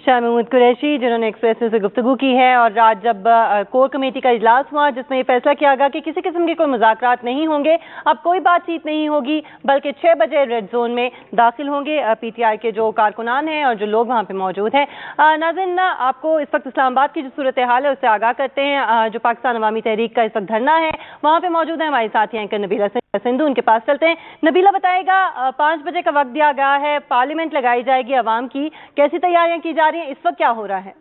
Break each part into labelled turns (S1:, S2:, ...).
S1: शाह महमूद कुरैशी जिन्होंने express news से गुफ्तगू की है। और आज जब कोर कमेटी का इजलास हुआ जिसमें ये फैसला किया गया कि किसी किस्म के कोई मुज़ाकरात नहीं होंगे, अब कोई बातचीत नहीं होगी, बल्कि 6 बजे रेड जोन में दाखिल होंगे पीटीआई के जो कारकुनान हैं और जो लोग वहाँ पे मौजूद हैं। नाज़रीन, आपको इस वक्त इस्लामाबाद की जो सूरत हाल है उससे आगाह करते हैं। जो पाकिस्तान अवामी तहरीक का इस वक्त धरना है वहाँ पे मौजूद है हमारे साथी एंकर नबीला सिंधु, उनके पास चलते हैं। नबीला, बताएगा 5 बजे का वक्त दिया गया है, पार्लियामेंट लगाई जाएगी अवाम की, कैसी तैयारियां की जा रही हैं, इस वक्त क्या हो रहा है?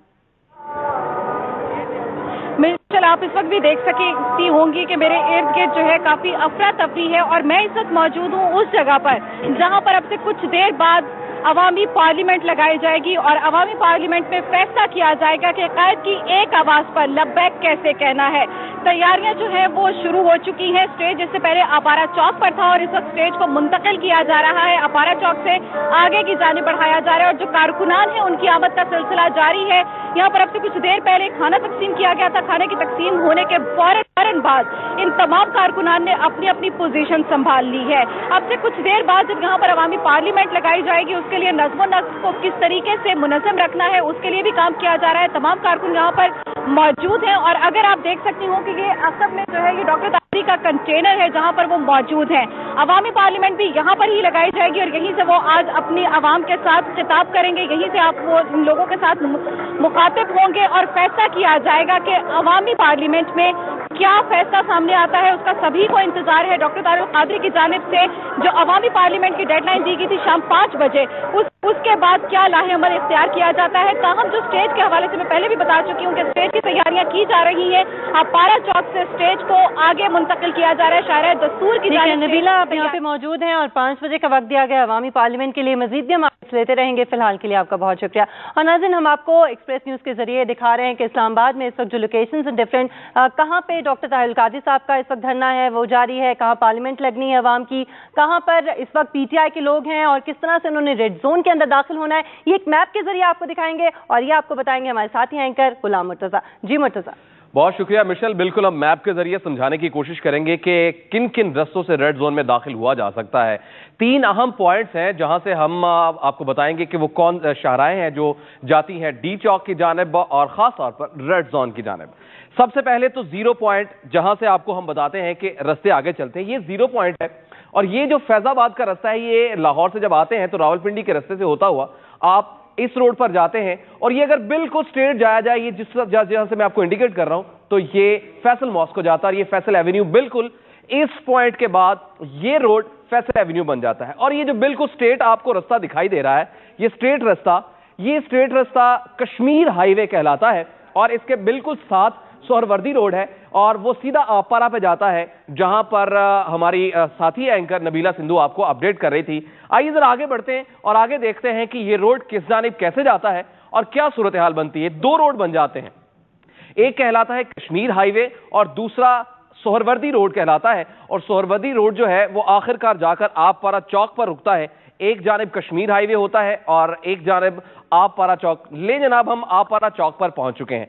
S2: मिर्चल, आप इस वक्त भी देख सकती होंगी कि मेरे इर्द गिर्द जो है काफी अफरा तफरी है और मैं इस वक्त मौजूद हूँ उस जगह पर जहाँ पर अब से कुछ देर बाद अवामी पार्लियामेंट लगाई जाएगी और अवामी पार्लियामेंट में फैसला किया जाएगा कि कायद की एक आवाज पर लब्बैक कैसे कहना है। तैयारियां जो है वो शुरू हो चुकी हैं। स्टेज इससे पहले अपारा चौक पर था और इस वक्त स्टेज को मुंतकिल किया जा रहा है, अपारा चौक से आगे की जानिब बढ़ाया जा रहा है और जो कारकुनान है उनकी आमद का सिलसिला जारी है। यहाँ पर अब से कुछ देर पहले खाना तकसीम किया गया था। खाने की तकसीम होने के फौरन बाद इन तमाम कारकुनान ने अपनी अपनी पोजीशन संभाल ली है। अब से कुछ देर बाद जब यहाँ पर अवामी पार्लियामेंट लगाई जाएगी उसके लिए नज़्म व नस्क को किस तरीके से मुनज़्ज़म रखना है उसके लिए भी काम किया जा रहा है। तमाम कारकुन यहाँ पर मौजूद हैं और अगर आप देख सकती हो कि ये असल में जो है ये डॉक्टर तारी का कंटेनर है जहाँ पर वो मौजूद हैं। अवामी पार्लियामेंट भी यहाँ पर ही लगाई जाएगी और यहीं से वो आज अपनी आवाम के साथ खिताब करेंगे, यहीं से आप वो इन लोगों के साथ मुखातिब होंगे और फैसला किया जाएगा कि अवामी पार्लियामेंट में क्या फैसला सामने आता है उसका सभी को इंतजार है। डॉक्टर तारुल कादरी की जानिब से जो अवामी पार्लियामेंट की डेडलाइन दी गई थी शाम 5 बजे, उसके बाद क्या लाहेअमल इख्तियार किया जाता है। ताहम जो स्टेज के हवाले से मैं पहले भी बता चुकी हूँ कि स्टेज की तैयारियां की जा रही है। अपारा चौक से स्टेज को आगे मुंतकिल किया जा रहा है। शायरा दस्तूर की
S1: नबीला, आप यहाँ पे मौजूद हैं और 5 बजे का वक्त दिया गया अवामी पार्लियामेंट के लिए। मजीद भी हम लेते रहेंगे, फिलहाल के लिए आपका बहुत शुक्रिया। और नाज़रीन, हम आपको एक्सप्रेस न्यूज़ के जरिए दिखा रहे हैं कि इस्लामाबाद में इस वक्त जो लोकेशंस हैं डिफरेंट, कहाँ पे डॉक्टर तारुल कादरी साहब का इस वक्त धरना है वो जारी है, कहाँ पार्लियामेंट लगनी है अवाम की, कहाँ पर इस वक्त पीटीआई के लोग हैं और किस तरह से उन्होंने रेड जोन के अंदर दाखिल होना है, ये एक मैप के जरिए आपको दिखाएंगे और ये आपको बताएंगे हमारे साथी एंकर गुलाम मुर्तजा। जी मुर्तजा।
S3: बहुत शुक्रिया मिशेल। बिल्कुल हम मैप के जरिए समझाने की कोशिश करेंगे कि किन किन रस्तों से रेड जोन में दाखिल हुआ जा सकता है। 3 अहम पॉइंट्स हैं जहां से हम आपको बताएंगे कि वो कौन शाहराएं हैं जो जाती हैं डी चौक की जानिब और खास तौर पर रेड जोन की जानिब। सबसे पहले तो 0 पॉइंट जहां से आपको हम बताते हैं कि रस्ते आगे चलते हैं, ये 0 पॉइंट है और ये जो फैजाबाद का रास्ता है ये लाहौर से जब आते हैं तो रावलपिंडी के रास्ते से होता हुआ आप इस रोड पर जाते हैं और ये अगर बिल्कुल स्ट्रेट जाया जाए, ये जहां से मैं आपको इंडिकेट कर रहा हूं, तो ये फैसल मॉस्क को जाता है और ये फैसल एवेन्यू बिल्कुल इस पॉइंट के बाद ये रोड फैसल एवेन्यू बन जाता है। और ये जो बिल्कुल स्ट्रेट आपको रास्ता दिखाई दे रहा है ये स्ट्रेट रास्ता कश्मीर हाईवे कहलाता है और इसके बिल्कुल साथ सोहरवर्दी रोड है और वो सीधा आपारा पे जाता है जहां पर हमारी साथी एंकर नबीला सिंधु आपको अपडेट कर रही थी। आइए जरा आगे बढ़ते हैं और आगे देखते हैं कि ये रोड किस जानिब कैसे जाता है और क्या सूरत हाल बनती है। 2 रोड बन जाते हैं, एक कहलाता है कश्मीर हाईवे और दूसरा सोहरवर्दी रोड कहलाता है और सोहरवर्दी रोड जो है वो आखिरकार जाकर आपारा चौक पर रुकता है। एक जानिब कश्मीर हाईवे होता है और एक जानिब आपारा चौक। ले जनाब, हम आपारा चौक पर पहुंच चुके हैं।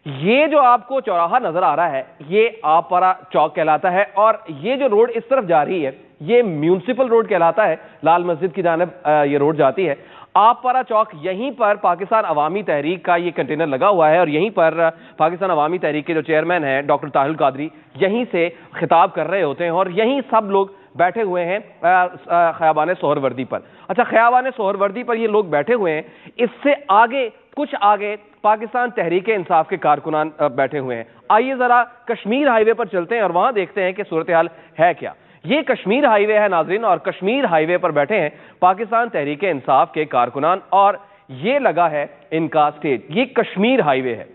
S3: ये जो आपको चौराहा नजर आ रहा है ये आपारा चौक कहलाता है और ये जो रोड इस तरफ जा रही है ये म्यूनिसिपल रोड कहलाता है, लाल मस्जिद की जानिब ये रोड जाती है। आपारा चौक, यहीं पर पाकिस्तान अवामी तहरीक का ये कंटेनर लगा हुआ है और यहीं पर पाकिस्तान अवामी तहरीक के जो चेयरमैन हैं डॉक्टर तारुल कादरी यहीं से खिताब कर रहे होते हैं और यहीं सब लोग बैठे हुए हैं खयाबान सोहरवर्दी पर। अच्छा, खयाबान सोहरवर्दी पर ये लोग बैठे हुए हैं, इससे आगे कुछ आगे पाकिस्तान तहरीक इंसाफ के कारकुनान बैठे हुए हैं। आइए जरा कश्मीर हाईवे पर चलते हैं और वहां देखते हैं कि सूरत हाल है क्या। ये कश्मीर हाईवे है नाज़रीन और कश्मीर हाईवे पर बैठे हैं पाकिस्तान तहरीक इंसाफ के कारकुनान और ये लगा है इनका स्टेज। ये कश्मीर हाईवे है।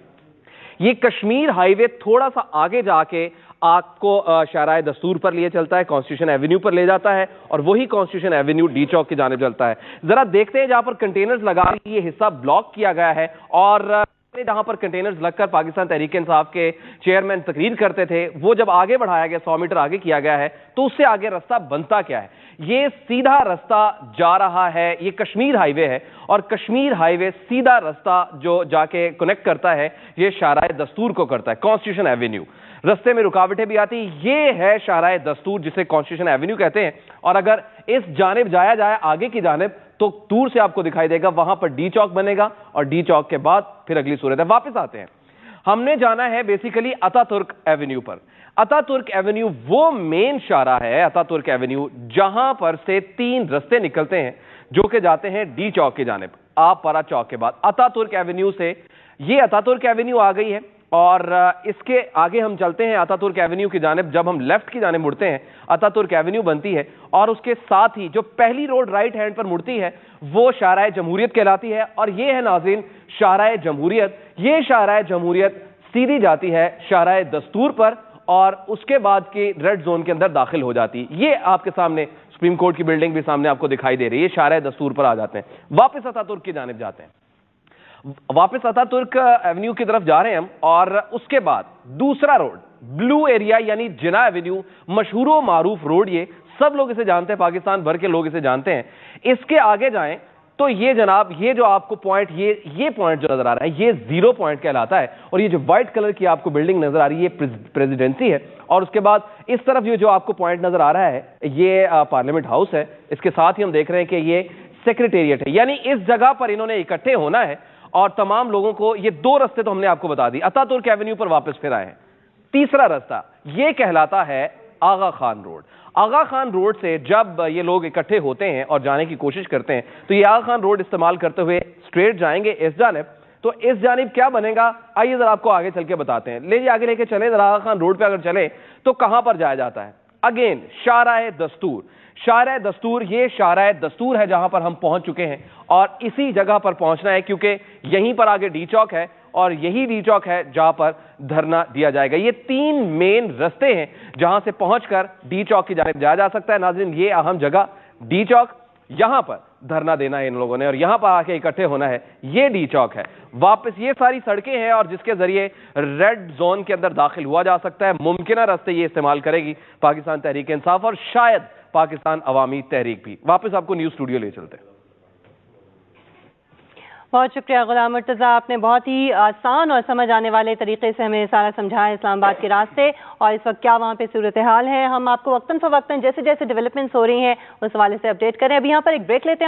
S3: ये कश्मीर हाईवे थोड़ा सा आगे जाके आपको शाहराए दस्तूर पर लिए चलता है, कॉन्स्टिट्यूशन एवेन्यू पर ले जाता है और वही कॉन्स्टिट्यूशन एवेन्यू डी चौक की जानिब चलता है। जरा देखते हैं जहां पर कंटेनर्स लगा ये हिस्सा ब्लॉक किया गया है और जहां पर कंटेनर्स लगकर पाकिस्तान तहरीक इंसाफ के चेयरमैन तकरीर करते थे वो जब आगे बढ़ाया गया 100 मीटर आगे किया गया है तो उससे आगे रास्ता बनता क्या है। ये सीधा रास्ता जा रहा है, ये कश्मीर हाईवे है और कश्मीर हाईवे सीधा रास्ता जो जाके कनेक्ट करता है ये शाहराए दस्तूर को करता है, कॉन्स्टिट्यूशन एवेन्यू। रास्ते में रुकावटें भी आती, ये है शाहराए दस्तूर जिसे कॉन्स्टिट्यूशन एवेन्यू कहते हैं और अगर इस जानिब जाया जाए आगे की जानिब तो दूर से आपको दिखाई देगा वहां पर डी चौक बनेगा और डी चौक के बाद फिर अगली सूरत है। वापस आते हैं, हमने जाना है बेसिकली अतातुर्क एवेन्यू पर। अतातुर्क एवेन्यू वो मेन शाहराह है, अतातुर्क एवेन्यू, जहां पर से 3 रास्ते निकलते हैं जो कि जाते हैं डी चौक की जानिब। आप परा चौक के बाद अतातुर्क एवेन्यू से ये अतातुर्क एवेन्यू आ गई है और इसके आगे हम चलते हैं अतातुर्क एवेन्यू की जानिब। जब हम लेफ्ट की जानिब मुड़ते हैं अतातुर्क एवेन्यू बनती है और उसके साथ ही जो पहली रोड राइट हैंड पर मुड़ती है वो शाहराह जमहूरियत कहलाती है। और ये है नाज़रीन शाहराह जमहूरियत। ये शाहराह जमहूरियत सीधी जाती है शाहराह दस्तूर पर और उसके बाद की रेड जोन के अंदर दाखिल हो जाती है। ये आपके सामने सुप्रीम कोर्ट की बिल्डिंग भी सामने आपको दिखाई दे रही है। शाहराह दस्तूर पर आ जाते हैं, वापस अतातुर्क की जानिब जाते हैं, वापस अतातुर्क एवेन्यू की तरफ जा रहे हैं हम। और उसके बाद दूसरा रोड ब्लू एरिया यानी जिना एवेन्यू, मशहूर मारूफ रोड, ये सब लोग इसे जानते हैं, पाकिस्तान भर के लोग इसे जानते हैं। इसके आगे जाएं तो ये जनाब, ये जो आपको पॉइंट, ये पॉइंट जो नजर आ रहा है ये 0 पॉइंट कहलाता है। और ये जो व्हाइट कलर की आपको बिल्डिंग नजर आ रही है ये प्रेसिडेंसी है। और उसके बाद इस तरफ ये जो आपको पॉइंट नजर आ रहा है ये पार्लियामेंट हाउस है। इसके साथ ही हम देख रहे हैं कि ये सेक्रेटेरिएट है। यानी इस जगह पर इन्होंने इकट्ठे होना है और तमाम लोगों को, ये 2 रास्ते तो हमने आपको बता दी, अतातुर्क एवेन्यू पर वापस फिर आए हैं। तीसरा रास्ता ये कहलाता है आगा खान रोड। आगा खान रोड से जब ये लोग इकट्ठे होते हैं और जाने की कोशिश करते हैं तो ये आगा खान रोड इस्तेमाल करते हुए स्ट्रेट जाएंगे इस जानिब। तो इस जानिब क्या बनेगा, आइए जरा आपको आगे चल के बताते हैं। ले आगे लेके चले जरा, आगा खान रोड पे अगर चले तो कहां पर जाया जाता है? अगेन शाहराह दस्तूर। शाहराह दस्तूर, ये शाहराह दस्तूर है जहां पर हम पहुंच चुके हैं और इसी जगह पर पहुंचना है क्योंकि यहीं पर आगे डी चौक है और यही डी चौक है जहां पर धरना दिया जाएगा। ये 3 मेन रास्ते हैं जहां से पहुंचकर डी चौक की जानिब जाया जा सकता है। नाज़रीन ये अहम जगह डी चौक, यहां पर धरना देना है इन लोगों ने और यहां पर आके इकट्ठे होना है, ये डी चौक है। वापस ये सारी सड़कें हैं और जिसके जरिए रेड जोन के अंदर दाखिल हुआ जा सकता है। मुमकिन रास्ते ये इस्तेमाल करेगी पाकिस्तान तहरीक इंसाफ और शायद पाकिस्तान अवामी तहरीक भी। वापस आपको न्यूज़ स्टूडियो ले चलते हैं।
S1: बहुत शुक्रिया गुलाम मुर्तज़ा, आपने बहुत ही आसान और समझ आने वाले तरीके से हमें सारा समझाया इस्लामाबाद के रास्ते और इस वक्त क्या वहाँ पे सूरत हाल है। हम आपको वक्तन फ़वक्तन जैसे जैसे डेवलपमेंट्स हो रही हैं उस हवाले से अपडेट करें। अभी यहाँ पर एक ब्रेक लेते हैं।